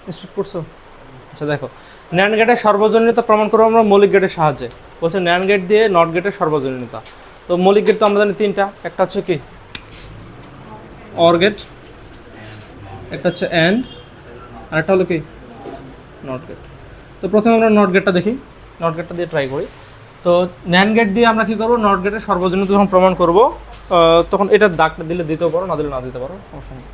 নিশ্চিত করছো? আচ্ছা দেখো, ন্যান্ড গেটের সর্বজনীনতা প্রমাণ করবো আমরা মৌলিক গেটের সাহায্যে। বলছে ন্যান্ড গেট দিয়ে নট গেটের সর্বজনীনতা। তো মৌলিক গেট তো আমরা জানি তিনটা, একটা হচ্ছে কি অর গেট, একটা হচ্ছে অ্যান্ড, আর একটা হলো কি নট গেট। তো প্রথমে আমরা নট গেটটা দেখি, নট গেটটা দিয়ে ট্রাই করি। তো ন্যান্ড গেট দিয়ে আমরা কী করবো, নট গেটের সর্বজনীনতা যখন প্রমাণ করবো তখন এটার দাগটা দিলে দিতেও পারো, না দিলে না দিতে পারো, সমস্যা নেই।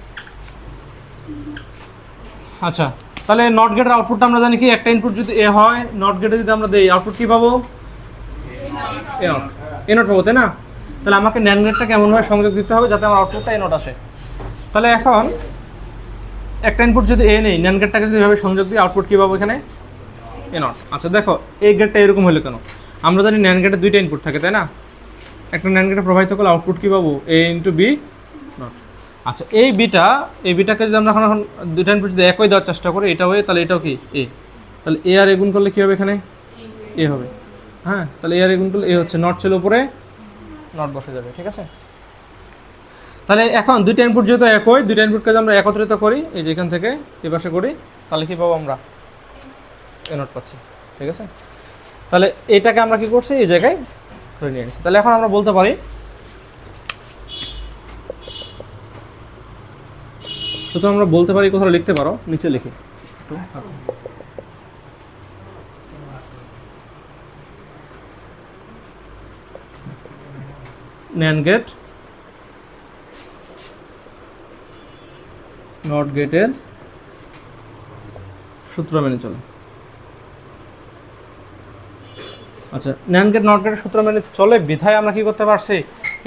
আচ্ছা, তাহলে নট গেটের আউটপুটটা আমরা জানি কি, একটা ইনপুট যদি এ হয়, নট গেটে যদি আমরা দিই আউটপুট কী পাবো, এ নট, এ নট পাবো, তাই না? তাহলে আমাকে ন্যান্ড গেটটাকে এমনভাবে সংযোগ দিতে হবে যাতে আমার আউটপুটটা এ নট আসে। তাহলে এখন একটা ইনপুট যদি এ নেই, ন্যান্ড গেটটাকে যদি এভাবে সংযোগ দিই আউটপুট কী পাবো এখানে, এ নট। আচ্ছা দেখো, এই গেটটা এরকম হলো কেন? আমরা জানি ন্যান্ড গেটে দুইটা ইনপুট থাকে, তাই না? একটা ন্যান্ড গেটে প্রবাহিত করলে আউটপুট কী পাবো, এ ইন্টু বি নট। আচ্ছা, এই বিটাকে যদি আমরা এখন দুইটা ইনপুট যদি একই দেওয়ার চেষ্টা করি, এটা হয়ে, তাহলে এটাও কি এ, তাহলে এ আর এ গুণ করলে কী হবে এখানে, এ হবে। হ্যাঁ, তাহলে এ আর এ গুণ করলে এ হচ্ছে, নট ছিল উপরে, নট বসে যাবে, ঠিক আছে? তাহলে এখন দুইটা ইনপুট যেহেতু একই, দুইটা ইনপুটকে যদি আমরা একত্রিত করি, এই যে এখান থেকে এ পাশে করি, তাহলে কী পাবো আমরা, এ নট পাচ্ছি, ঠিক আছে? তাহলে এটাকে আমরা কি করছি, এই জায়গায় ধরে নিয়ে নিচ্ছি। তাহলে এখন আমরা বলতে পারি, সুতরাং আমরা বলতে পারি, কোথাও লিখতে পারো, নিচে লিখি একটু, ন্যান্ড গেট নট গেটের সূত্র মেনে চলে। আচ্ছা, ন্যান্ড গেট নট গেটের সূত্র মেনে চলে বিধায় আমরা কি করতে পারছি,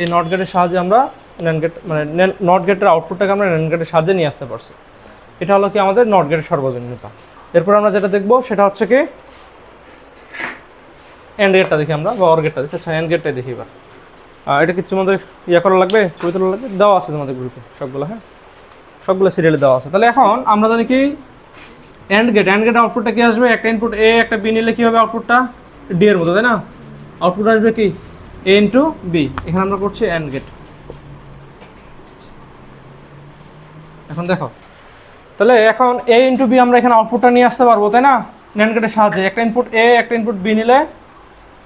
এই নট গেটের সাহায্যে আমরা ন্যান্ড গেট মানে নট গেটের আউটপুটটাকে আমরা ন্যান্ড গেটের সাহায্যে নিয়ে আসতে পারছি। এটা হলো কি আমাদের নট গেটের সর্বজনীনতা। এরপর আমরা যেটা দেখবো সেটা হচ্ছে কি অ্যান্ড গেটটা দেখি আমরা, বা অর গেটটা দেখি। আচ্ছা, অ্যান্ড গেটটাই দেখি এবার। এটা কিছু আমাদের ইয়ে করা লাগবে, ছবি তোলা লাগবে, দেওয়া আছে তোমাদের গ্রুপে সবগুলো, হ্যাঁ সবগুলো সিরিয়ালে দেওয়া আছে। তাহলে এখন আমরা জানি কি অ্যান্ড গেট আউটপুটটা কি আসবে, একটা ইনপুট এ একটা বি নিলে কী হবে আউটপুটটা, ডি এর মতো, তাই না? আউটপুট আসবে কি এ ইন্টু বি। এখানে আমরা করছি অ্যান্ড গেট। এখন দেখো, তাহলে এখন এ ইন্টু বি আমরা এখানে আউটপুটটা নিয়ে আসতে পারবো, তাই না? ন্যান্ড গেটের সাহায্যে একটা ইনপুট এ একটা ইনপুট বি নিলে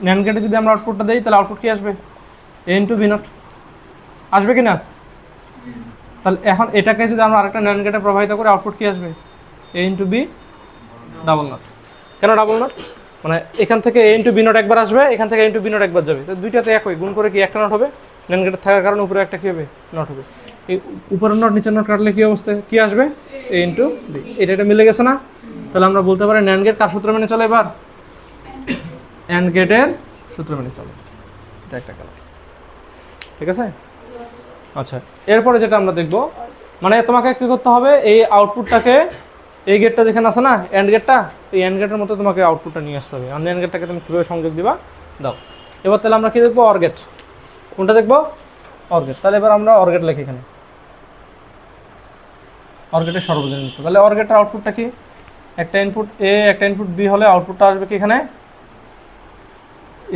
ন্যান্ড গেটে যদি আমরা আউটপুটটা দিই, তাহলে আউটপুট কি আসবে, এ ইন্টু বি নট আসবে কি না? তাহলে এখন এটাকে যদি আমরা আরেকটা ন্যান্ড গেটে প্রবাহিত করে আউটপুট কি আসবে, এ ইন্টু বি ডাবল নট। কেন ডাবল নট? মানে এখান থেকে এ ইন্টু বি নট একবার আসবে, এখান থেকে এ ইন্টু বি নট একবার যাবে, তো দুইটাতে একই, গুণ করে কি একটা নট হবে, ন্যান্ড গেটে থাকার কারণে উপরে একটা কী হবে, নট হবে। এই উপরের নট নিচের নট কাটলে কী অবস্থা, কী আসবে, এ ইন্টু বি। এটা মিলে গেছে না? তাহলে আমরা বলতে পারি ন্যান্ড গেট কার সূত্র মেনে চলে, এবার অ্যান্ড গেটের সূত্র মেনে চলে। এটা একটা গেল, ঠিক আছে? আচ্ছা, এরপরে যেটা আমরা দেখব, মানে তোমাকে কী করতে হবে, এই আউটপুটটাকে, এই গেটটা যেখানে আছে না অ্যান্ড গেটটা, এই অ্যান্ড গেটের মতো তোমাকে আউটপুটটা নিয়ে আসতে হবে। আর অ্যান্ড গেটটাকে তুমি কীভাবে সংযোগ দিবা, দাও। এবার তাহলে আমরা কী দেখবো, অর গেট। কোনটা দেখবো, অর গেট। তাহলে এবার আমরা অর গেট লিখি এখানে, অর গেটের সর্বজনীনতা। তাহলে অর গেটের আউটপুটটা কি, একটা ইনপুট এ একটা ইনপুট বি হলে আউটপুটটা আসবে কি এখানে,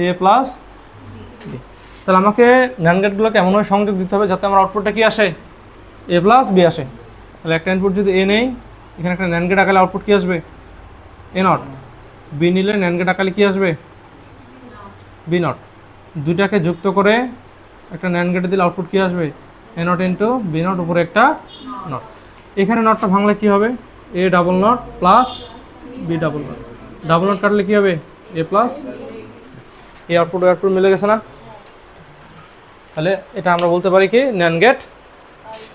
এ প্লাস বি। তাহলে আমাকে ন্যান্ড গেটগুলোকে এমনভাবে সংযোগ দিতে হবে যাতে আমার আউটপুটটা কি আসে, এ প্লাস বি আসে। তাহলে একটা ইনপুট যদি এ নেই, এখানে একটা ন্যান্ড গেট আঁকালে আউটপুট কী আসবে, এ নট। বি নিলে ন্যান্ড গেট আঁকালে কী আসবে, বি নট। দুইটাকে যুক্ত করে একটা ন্যান্ড গেটে দিলে আউটপুট কী আসবে, A not into B not, উপরে একটা নট। এখানে নটটা ভাঙলে কী হবে, A double not plus B double not. Double not কাটলে কী হবে, এ প্লাস। এই আউটপুট মিলে গেছে না? তাহলে এটা আমরা বলতে পারি কি, ন্যান্ড গেট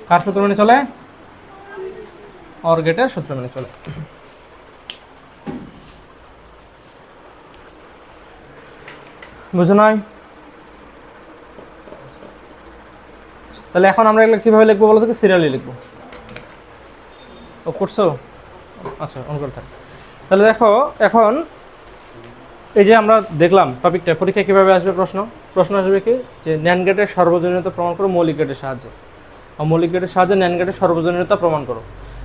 কার সূত্র মেনে চলে, অর গেটের সূত্র মেনে চলে। বুঝো নাই? তাহলে এখন আমরা এগুলো কীভাবে লিখবো বলো তো, সিরিয়ালি লিখবো। ও করছো? আচ্ছা, অন করে থাক। তাহলে দেখো, এখন এই যে আমরা দেখলাম টপিকটা, পরীক্ষায় কীভাবে আসবে প্রশ্ন আসবে কি, যে ন্যান্ড গেটের সর্বজনীনতা প্রমাণ করো মৌলিক গেটের সাহায্যে। আর মৌলিক গেটের সাহায্যে ন্যান্ড গেটের সর্বজনীনতা প্রমাণ করো।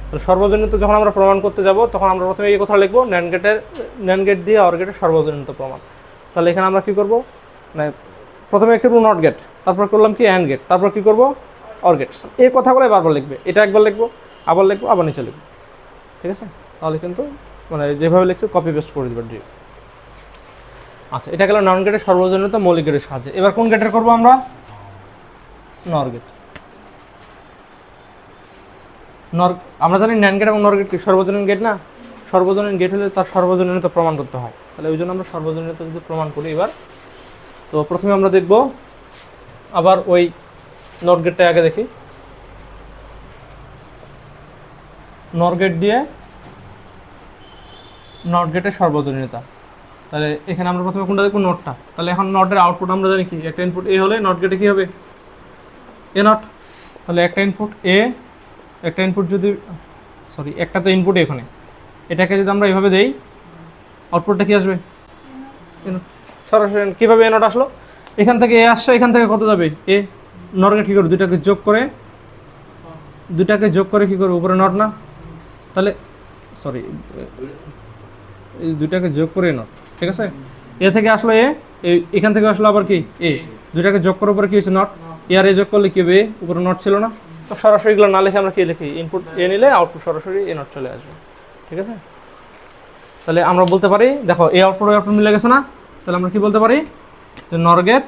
তাহলে সর্বজনীনতা যখন আমরা প্রমাণ করতে যাব, তখন আমরা প্রথমে এই কথা লিখবো, ন্যান্ড গেট দিয়ে অর গেটের সর্বজনীনতা প্রমাণ। তাহলে এখানে আমরা কী করবো, মানে প্রথমে করবো নট গেট, তারপর করলাম কি অ্যান্ড গেট, তারপর কী করবো, অর গেট। এই কথাগুলোই বারবার লিখবে, এটা একবার লিখবো, আবার লিখবো, আবার নিচে লিখবো, ঠিক আছে? তাহলে কিন্তু মানে যেভাবে লিখছে কপি পেস্ট করে দেবে ডিরেক্ট। আচ্ছা, এটা গেল নন গেটের সর্বজনীনতা মৌলিক গেটের সাহায্যে। এবার কোন গেটের করবো আমরা? নর গেট। আমরা জানি ন্যান্ড গেট এবং নর গেট কি সর্বজনীন গেট না? সর্বজনীন গেট হলে তার সর্বজনীনতা প্রমাণ করতে হয়, তাহলে ওই জন্য আমরা সর্বজনীনতা যদি প্রমাণ করি এবার, তো প্রথমে আমরা দেখব আবার ওই নর গেটটা আগে দেখি। নর গেট দিয়ে নট গেটের সর্বজনীনতা, তাহলে এখানে আমরা প্রথমে কোনটা দেখব? নটটা। তাহলে এখন নটের আউটপুট আমরা জানি কি, একটা ইনপুট এ হলে নট গেটে কী হবে? এ নট। তাহলে একটা ইনপুট এ, একটা ইনপুট যদি একটা তো ইনপুট এখানে, এটাকে যদি আমরা এইভাবে দেই আউটপুটটা কী আসবে? A not. সরাসরি কীভাবে এ নট আসলো? এখান থেকে এ আসছে, এখান থেকে কত যাবে? এ। নট গেট কী করবে? দুটাকে যোগ করে কী করবে? উপরে নট না? তাহলে এই দুইটাকে যোগ করে নট, ঠিক আছে? এ থেকে আসলো এ, এখান থেকে আসলো আবার কি এ, দুইটাকে যোগ করার পরে কি হয়েছে? নট। এ আর এ যোগ করলে কি হবে? এ, উপরে নট ছিল না? তো সরাসরি এগুলো না লিখে আমরা কি লিখি? ইনপুট এ নিলে আউটপুট সরাসরি এ নট চলে আসবে, ঠিক আছে? তাহলে আমরা বলতে পারি, দেখো এ আউটপুট মিলে গেছে না? তাহলে আমরা কি বলতে পারি যে নর গেট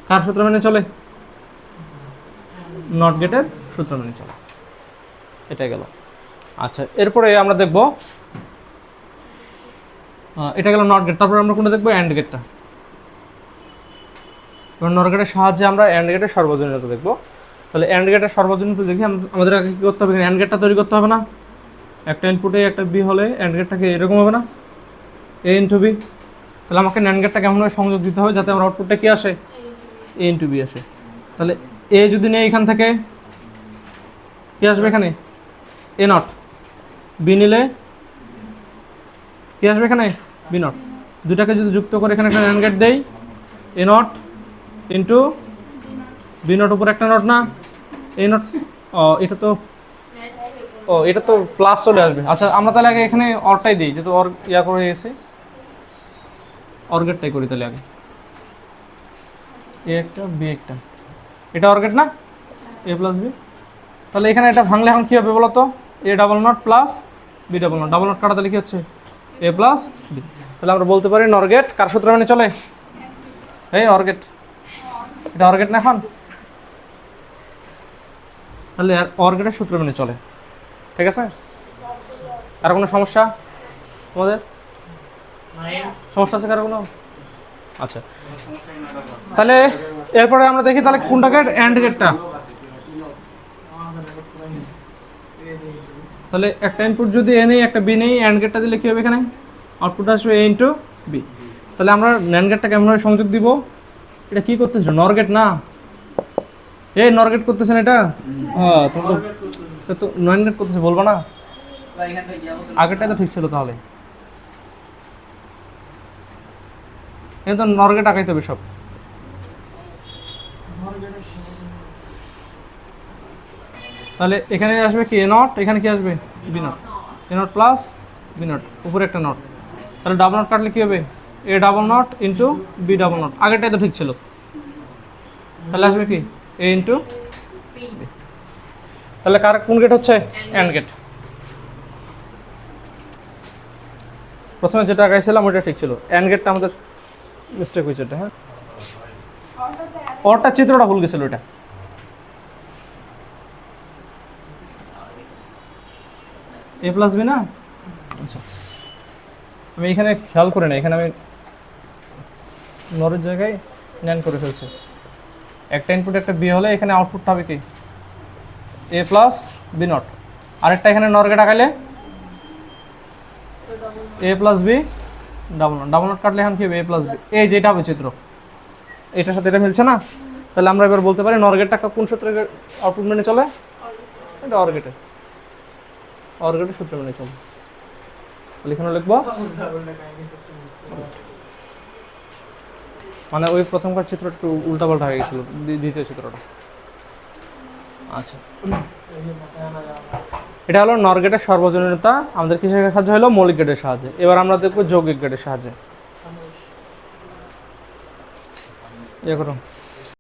কার সূত্র মেনে চলে? নট গেটের সূত্র মেনে চলে। এটাই গেল। আচ্ছা, এরপরে আমরা দেখব, এটা গেল নট গেট। তারপরে আমরা কোনটা দেখবো? অ্যান্ড গেটটা। এবার নট গেটের সাহায্যে আমরা অ্যান্ড গেটের সর্বজনীনতা দেখবো। তাহলে অ্যান্ড গেটের সর্বজনীনতা দেখি আমাদের আগে কী করতে হবে? অ্যান্ড গেটটা তৈরি করতে হবে না? একটা ইনপুটে একটা বি হলে অ্যান্ড গেটটাকে এরকম হবে না? এ ইন্টু বি। তাহলে আমাকে ন্যান্ড গেটটা কেমনভাবে সংযোগ দিতে হবে যাতে আমার আউটপুটটা কী আসে? এ ইন্টু বি আসে। তাহলে এ যদি নেই এখান থেকে কী আসবে এখানে? এ নট। বি নিলে কী আসবে এখানে? B not. দুটাকে যদি যুক্ত করে এখানে একটা ন্যান্ড গেট দেই, A not into B not, উপর একটা নট না? A not. এটা তো প্লাস চলে আসবে। আচ্ছা, আমরা তাহলে আগে এখানে অরটাই দিই, যেহেতু অর করে গেছে, অর গেটটাই করি তাহলে আগে। এ একটা বি একটা, এটা অর গেট না? A plus B. তাহলে এখানে এটা ভাঙলে এখন কী হবে বলো তো? A double not plus B double not, double not কাটা তাহলে কী হচ্ছে? A plus B. তাহলে আমরা বলতে পারি নর গেট কার সূত্র মেনে চলে? এই অর গেট। এটা অর গেট না এখন? তাহলে অর গেটের সূত্র মেনে চলে, ঠিক আছে? আর কোনো সমস্যা তোমাদের? সমস্যা আছে কারো কোনো? আচ্ছা, তাহলে এরপরে আমরা দেখি তাহলে কোনটা গেট? অ্যান্ড গেটটা। তাহলে একটা ইনপুট যদি এ নেই একটা বি নেই, অ্যান্ড গেটটা দিলে কী হবে? এখানে আউটপুট আসবে এ ইন্টু বি। তাহলে আমরা ন্যান্ড গেটটা কেমনভাবে সংযোগ দিব? এটা কি করতেছিল? নর গেট না? এই নর গেট করতেছেন এটা? হ্যাঁ, তো নর গেট করতেছে বলবো না? আগেরটাই তো ঠিক ছিল। তাহলে এটা তো নর গেট আঁকাইতে হবে সব। তাহলে এখানে আসবে কি? A not. এখানে কি আসবে? B not. A not plus B not, উপরে একটা নট। তাহলে ডাবল নট কাটলে কী হবে? A double not into B double not. আগেরটাই তো ঠিক ছিল। তাহলে আসবে কি? A into B. তাহলে কার কোন গেট হচ্ছে? And gate. প্রথমে যেটা আঁকাইছিলাম ওইটা ঠিক ছিল, অ্যান্ড গেটটা আমাদের মিস্টেক হয়েছে এটা। হ্যাঁ, অরটা চিত্রটা ভুল গেছিল এটা। এ প্লাস বি না? আচ্ছা, আমি এখানে খেয়াল করি না, এখানে আমি নরের জায়গায় ন্যান করে ফেলছি। একটা ইনপুট একটা বি হলে এখানে আউটপুটটা হবে কি? A plus B not. আরেকটা এখানে নরকে টাকাইলে A plus B double not. Double not কাটলে এখন কি হবে? A plus B. এই যেটা হবে চিত্র, এটার সাথে এটা মিলছে না? তাহলে আমরা এবার বলতে পারি নর গেটটা কোন সূত্রে আউটপুট মেনে চলে? এটা অর গেটের সূত্র মেনে চলে। তাহলে এখানে লিখবো মানে ওই প্রথমকার চিত্রটা একটু উল্টাপাল্টা হয়ে গেছিল, দ্বিতীয় চিত্রটা। আচ্ছা, এটা হলো নর গেটের সর্বজনীনতা। আমাদের কিসের সাহায্য হলো? মৌলিক গেটের সাহায্যে। এবার আমরা দেখবো যৌগিক গেটের সাহায্যে। ইয়ে করো।